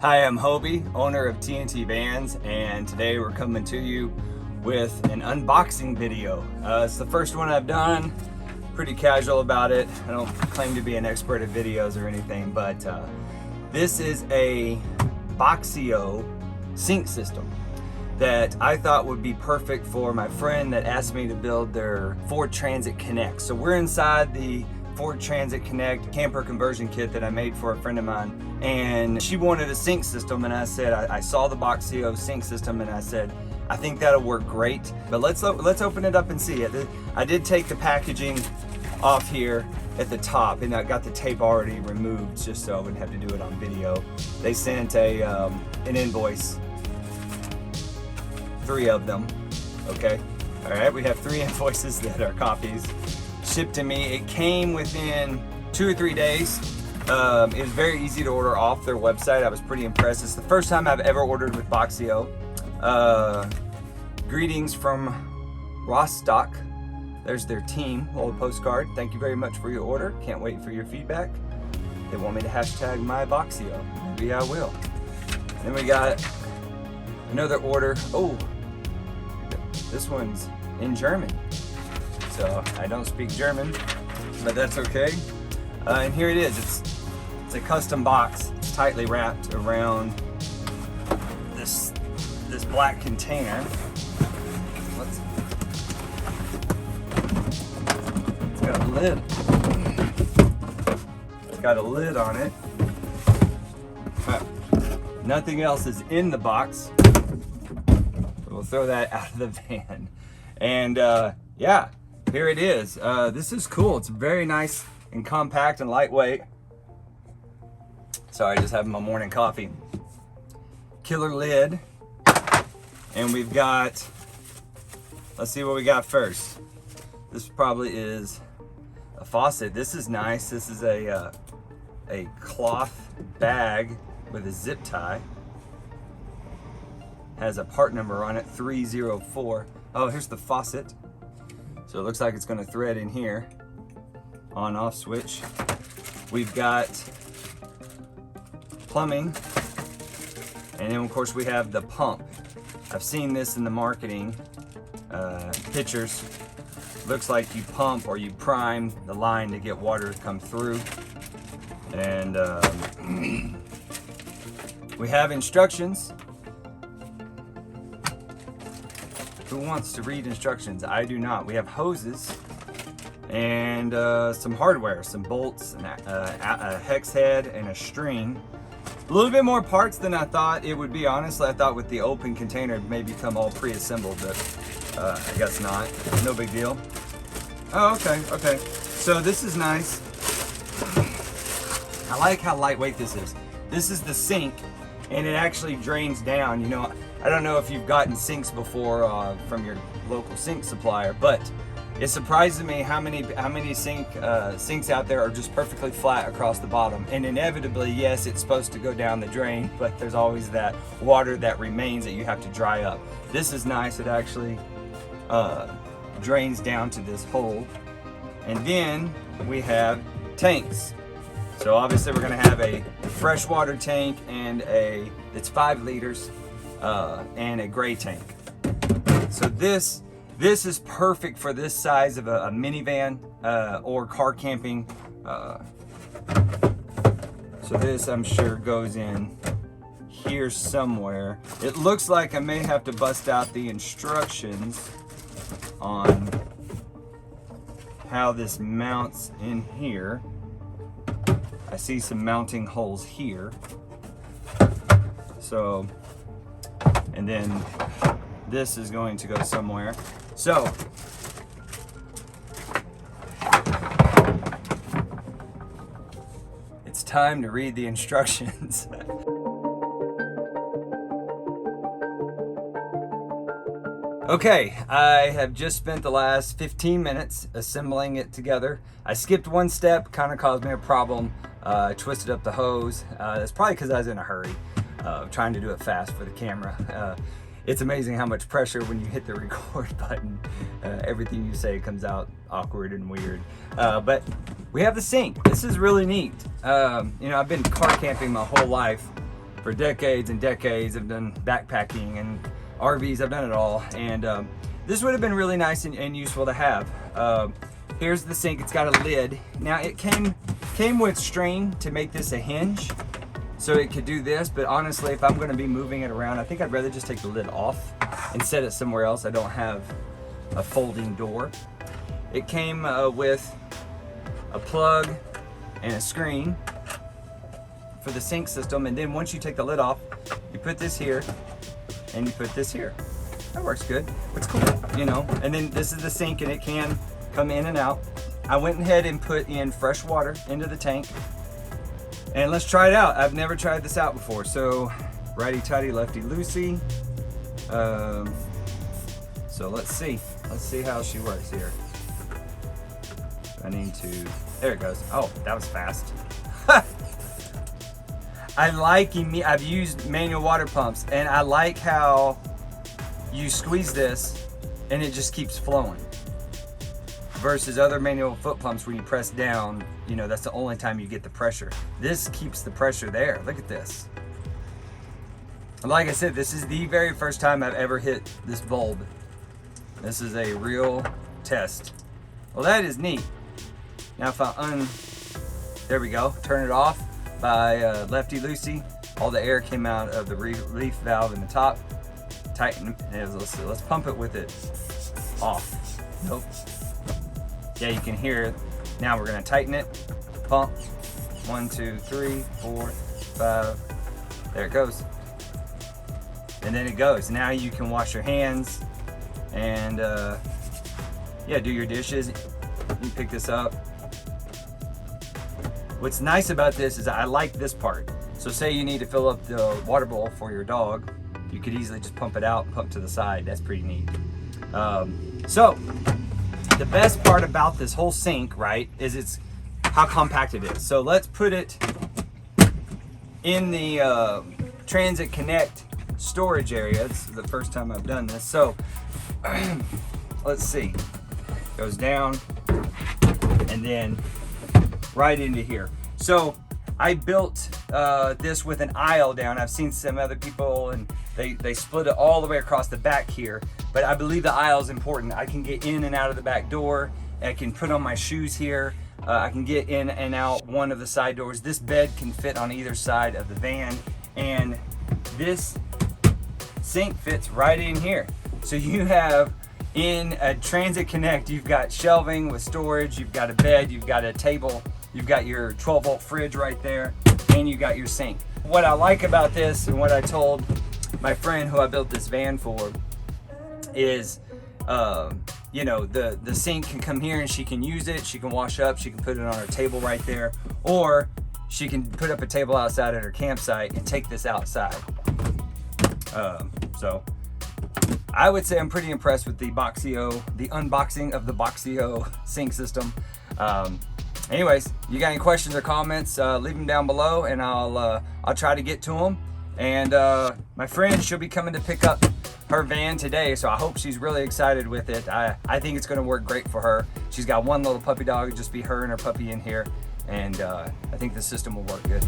Hi, I'm Hobie, owner of TNTvans, and today we're coming to you with an unboxing video. It's the first one I've done, pretty casual about it. I don't claim to be an expert at videos or anything, but this is a Boxio Sink system that I thought would be perfect for my friend that asked me to build their Ford Transit Connect. So we're inside the Ford Transit Connect camper conversion kit that I made for a friend of mine, and she wanted a sink system, and I said, I saw the Boxio sink system and I said, I think that'll work great, but let's open it up and see it. I did take the packaging off here at the top, and I got the tape already removed just so I wouldn't have to do it on video. They sent an invoice, 3 of them, okay? All right, we have 3 invoices that are copies shipped to me. It came within 2 or 3 days. It was very easy to order off their website. I was pretty impressed. It's the first time I've ever ordered with Boxio. Greetings from Rostock. There's their team, little postcard. Thank you very much for your order. Can't wait for your feedback. They want me to hashtag my Boxio. Maybe I will. Then we got another order. Oh, this one's in German. So I don't speak German, but that's okay. And here it is. It's a custom box. It's tightly wrapped around this black container. It's got a lid. It's got a lid on it. Nothing else is in the box. We'll throw that out of the van. And yeah. Here it is. This is cool. It's very nice and compact and lightweight. Sorry, just having my morning coffee. Killer lid. And we've got, let's see what we got first. This probably is a faucet. This is nice. This is a cloth bag with a zip tie. Has a part number on it, 304. Oh, here's the faucet. So it looks like it's going to thread in here. On-off switch. We've got plumbing. And then of course we have the pump. I've seen this in the marketing pictures. Looks like you pump or you prime the line to get water to come through. And we have instructions. Who wants to read instructions? I do not. We have hoses and some hardware, some bolts, and a hex head and a string. A little bit more parts than I thought it would be, honestly. I thought with the open container it may become all pre-assembled, but I guess not. No big deal. Oh, okay. So this is nice. I like how lightweight this is. This is the sink, and it actually drains down. You know, I don't know if you've gotten sinks before from your local sink supplier, but it surprises me how many sinks out there are just perfectly flat across the bottom. And inevitably, yes, it's supposed to go down the drain, but there's always that water that remains that you have to dry up. This is nice. It actually drains down to this hole. And then we have tanks. So obviously we're gonna have a freshwater tank and it's 5 liters. And a gray tank. So this is perfect for this size of a minivan or car camping. So this, I'm sure, goes in here somewhere. It looks like I may have to bust out the instructions on how this mounts in here. I see some mounting holes here. So, and then this is going to go somewhere. So, it's time to read the instructions. Okay, I have just spent the last 15 minutes assembling it together. I skipped one step, kind of caused me a problem. Twisted up the hose. That's probably because I was in a hurry, trying to do it fast for the camera. It's amazing how much pressure when you hit the record button. Everything you say comes out awkward and weird. But we have the sink. This is really neat. You know, I've been car camping my whole life, for decades and decades. I've done backpacking and RVs, I've done it all. And this would have been really nice and useful to have. Here's the sink, it's got a lid. Now it came with string to make this a hinge, so it could do this, but honestly, if I'm gonna be moving it around, I think I'd rather just take the lid off and set it somewhere else. I don't have a folding door. It came with a plug and a screen for the sink system, and then once you take the lid off, you put this here and you put this here. That works good. It's cool, you know. And then this is the sink, and it can come in and out. I went ahead and put in fresh water into the tank, and let's try it out. I've never tried this out before, so righty-tighty, lefty-loosey. So let's see how she works here. I need to, there it goes. Oh, that was fast. I've used manual water pumps, and I like how you squeeze this and it just keeps flowing. Versus other manual foot pumps where you press down, you know, that's the only time you get the pressure. This keeps the pressure there. Look at this. Like I said, this is the very first time I've ever hit this bulb. This is a real test. Well, that is neat. Now if I there we go, turn it off by lefty-loosey. All the air came out of the relief valve in the top. Tighten, let's pump it with it off. Nope. Yeah, you can hear it. Now we're gonna tighten it. Pump. 1, 2, 3, 4, 5. There it goes. And then it goes. Now you can wash your hands and yeah, do your dishes. You pick this up. What's nice about this is I like this part. So say you need to fill up the water bowl for your dog, you could easily just pump it out, pump to the side. That's pretty neat. So the best part about this whole sink, right, is it's how compact it is. So let's put it in the Transit Connect storage area. It's the first time I've done this. So let's see. Goes down and then right into here. So I built this with an aisle down. I've seen some other people and they split it all the way across the back here, but I believe the aisle is important. I can get in and out of the back door. I can put on my shoes here. I can get in and out one of the side doors. This bed can fit on either side of the van, and this sink fits right in here. So you have in a Transit Connect, you've got shelving with storage, you've got a bed, you've got a table, you've got your 12-volt fridge right there, and you got your sink. What I like about this, and what I told my friend who I built this van for, is you know, the sink can come here and she can use it, she can wash up, she can put it on her table right there, or she can put up a table outside at her campsite and take this outside. So I would say I'm pretty impressed with the unboxing of the Boxio sink system. Anyways, you got any questions or comments, leave them down below, and I'll try to get to them. And my friend, she'll be coming to pick up her van today, so I hope she's really excited with it. I think it's going to work great for her. She's got one little puppy dog, just be her and her puppy in here, and I think the system will work good.